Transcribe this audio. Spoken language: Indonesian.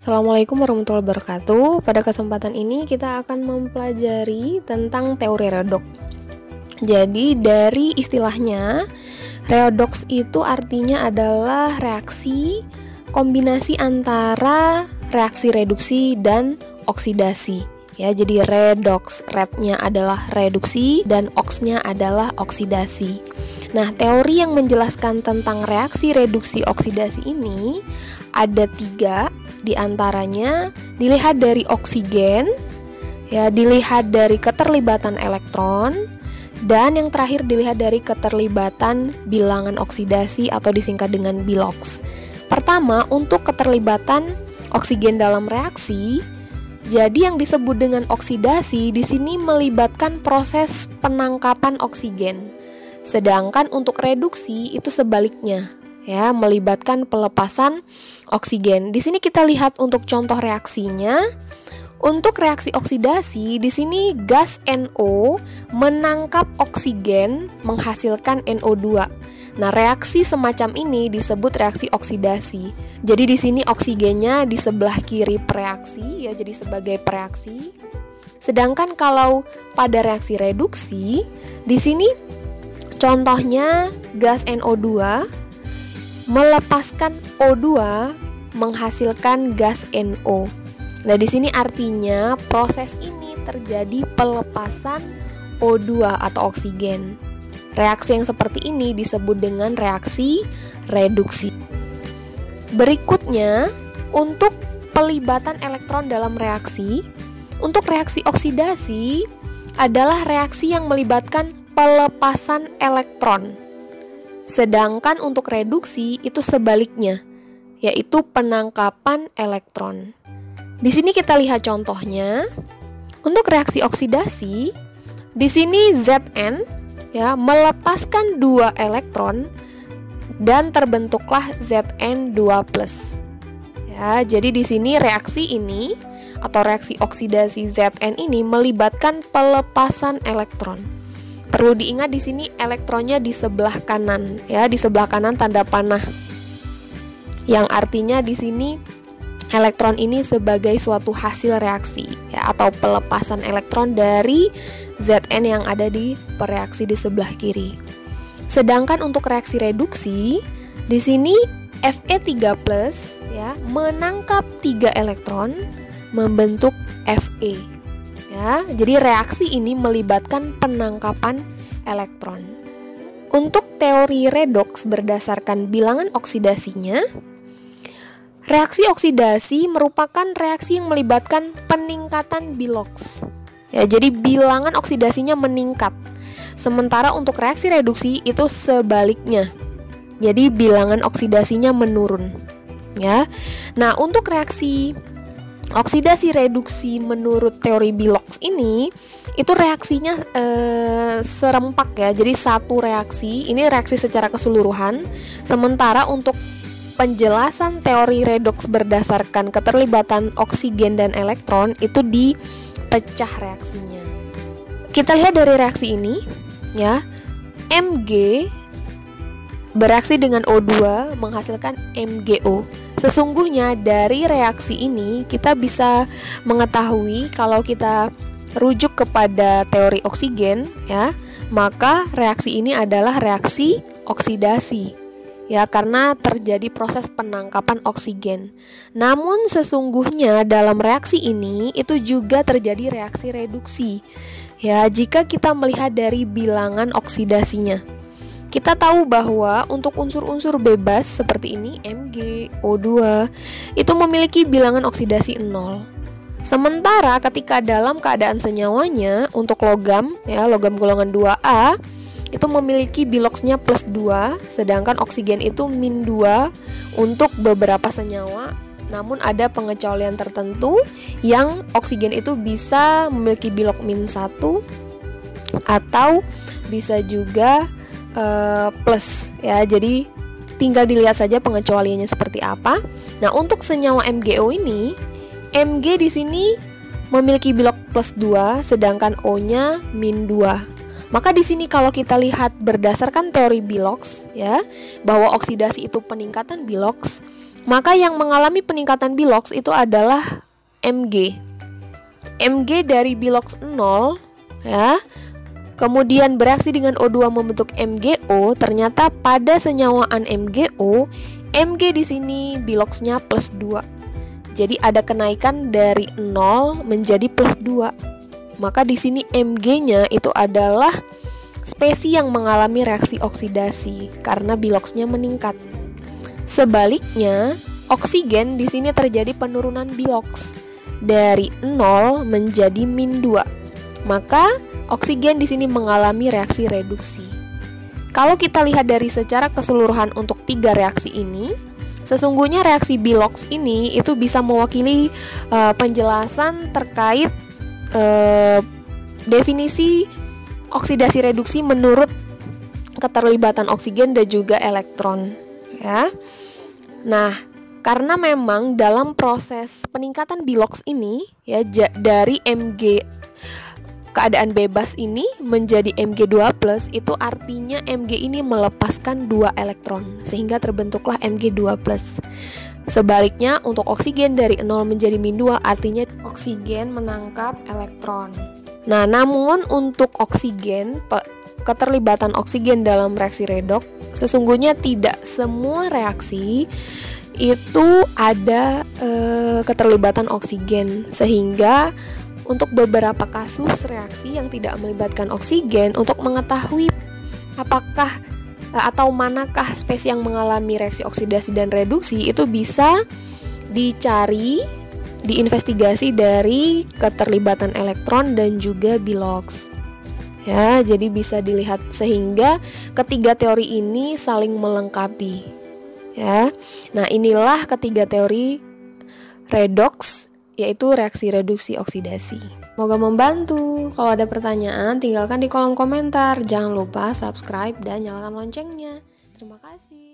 Assalamualaikum warahmatullahi wabarakatuh. Pada kesempatan ini kita akan mempelajari tentang teori redoks. Jadi dari istilahnya, redoks itu artinya adalah reaksi kombinasi antara reaksi reduksi dan oksidasi. Ya, jadi redoks, rednya adalah reduksi dan oksnya adalah oksidasi. Nah, teori yang menjelaskan tentang reaksi reduksi oksidasi ini ada 3. Di antaranya dilihat dari oksigen, ya, dilihat dari keterlibatan elektron, dan yang terakhir dilihat dari keterlibatan bilangan oksidasi atau disingkat dengan biloks. Pertama, untuk keterlibatan oksigen dalam reaksi, jadi yang disebut dengan oksidasi di sini melibatkan proses penangkapan oksigen. Sedangkan untuk reduksi itu sebaliknya, ya, melibatkan pelepasan oksigen. Di sini kita lihat untuk contoh reaksinya. Untuk reaksi oksidasi, di sini gas NO menangkap oksigen menghasilkan NO2. Nah, reaksi semacam ini disebut reaksi oksidasi. Jadi di sini oksigennya di sebelah kiri pereaksi, ya, jadi sebagai pereaksi. Sedangkan kalau pada reaksi reduksi, di sini contohnya gas NO2 melepaskan O2 menghasilkan gas NO. Nah, di sini artinya proses ini terjadi pelepasan O2 atau oksigen. Reaksi yang seperti ini disebut dengan reaksi reduksi. Berikutnya, untuk pelibatan elektron dalam reaksi, untuk reaksi oksidasi adalah reaksi yang melibatkan pelepasan elektron. Sedangkan untuk reduksi itu sebaliknya, yaitu penangkapan elektron. Di sini kita lihat contohnya. Untuk reaksi oksidasi, di sini Zn, ya, melepaskan 2 elektron dan terbentuklah Zn2+. Ya, jadi di sini reaksi ini atau reaksi oksidasi Zn ini melibatkan pelepasan elektron. Perlu diingat di sini elektronnya di sebelah kanan, ya, di sebelah kanan tanda panah. Yang artinya di sini elektron ini sebagai suatu hasil reaksi, ya, atau pelepasan elektron dari Zn yang ada di pereaksi di sebelah kiri. Sedangkan untuk reaksi reduksi, di sini Fe3+, ya, menangkap 3 elektron membentuk Fe. Ya, jadi reaksi ini melibatkan penangkapan elektron. Untuk teori redoks berdasarkan bilangan oksidasinya, reaksi oksidasi merupakan reaksi yang melibatkan peningkatan biloks. Ya, jadi bilangan oksidasinya meningkat. Sementara untuk reaksi reduksi itu sebaliknya. Jadi bilangan oksidasinya menurun. Ya. Nah, untuk reaksi oksidasi reduksi menurut teori biloks ini itu reaksinya serempak, ya. Jadi satu reaksi, ini reaksi secara keseluruhan. Sementara untuk penjelasan teori redoks berdasarkan keterlibatan oksigen dan elektron itu dipecah reaksinya. Kita lihat dari reaksi ini, ya. Mg bereaksi dengan O2 menghasilkan MgO. Sesungguhnya dari reaksi ini kita bisa mengetahui kalau kita rujuk kepada teori oksigen, ya, maka reaksi ini adalah reaksi oksidasi, ya, karena terjadi proses penangkapan oksigen. Namun sesungguhnya dalam reaksi ini itu juga terjadi reaksi reduksi, ya, jika kita melihat dari bilangan oksidasinya. Kita tahu bahwa untuk unsur-unsur bebas seperti ini, Mg, O2, itu memiliki bilangan oksidasi 0. Sementara ketika dalam keadaan senyawanya, untuk logam, ya, logam golongan 2A, itu memiliki biloksnya +2, sedangkan oksigen itu -2 untuk beberapa senyawa. Namun ada pengecualian tertentu yang oksigen itu bisa memiliki bilok -1 atau bisa juga plus, ya. Jadi tinggal dilihat saja pengecualiannya seperti apa. Nah, untuk senyawa MgO ini, Mg di sini memiliki bilok +2, sedangkan O-nya -2. Maka di sini kalau kita lihat berdasarkan teori biloks, ya, bahwa oksidasi itu peningkatan biloks, Maka yang mengalami peningkatan Bilox itu adalah Mg. Mg dari Bilox 0 ya, kemudian bereaksi dengan O2 membentuk MgO. Ternyata pada senyawaan MgO, Mg di sini Biloxnya plus 2. Jadi ada kenaikan dari 0 menjadi plus 2. Maka di sini Mg-nya itu adalah spesies yang mengalami reaksi oksidasi karena Biloxnya meningkat. Sebaliknya, oksigen di sini terjadi penurunan Bilox dari 0 menjadi min 2. Maka oksigen di sini mengalami reaksi reduksi. Kalau kita lihat dari secara keseluruhan untuk 3 reaksi ini, sesungguhnya reaksi Bilox ini itu bisa mewakili penjelasan terkait definisi oksidasi reduksi menurut keterlibatan oksigen dan juga elektron ya. Nah, karena memang dalam proses peningkatan Bilox ini ya dari Mg keadaan bebas ini menjadi Mg2+, itu artinya Mg ini melepaskan 2 elektron sehingga terbentuklah Mg2+. Sebaliknya untuk oksigen dari 0 menjadi min 2 artinya oksigen menangkap elektron. Nah, namun untuk oksigen, keterlibatan oksigen dalam reaksi redoks, sesungguhnya tidak semua reaksi itu ada keterlibatan oksigen, sehingga untuk beberapa kasus reaksi yang tidak melibatkan oksigen, untuk mengetahui apakah atau manakah spesies yang mengalami reaksi oksidasi dan reduksi, itu bisa dicari, diinvestigasi dari keterlibatan elektron dan juga Bilox. Ya, jadi bisa dilihat sehingga ketiga teori ini saling melengkapi. Ya. Nah, inilah ketiga teori redoks, yaitu reaksi reduksi oksidasi. Semoga membantu. Kalau ada pertanyaan, tinggalkan di kolom komentar. Jangan lupa subscribe dan nyalakan loncengnya. Terima kasih.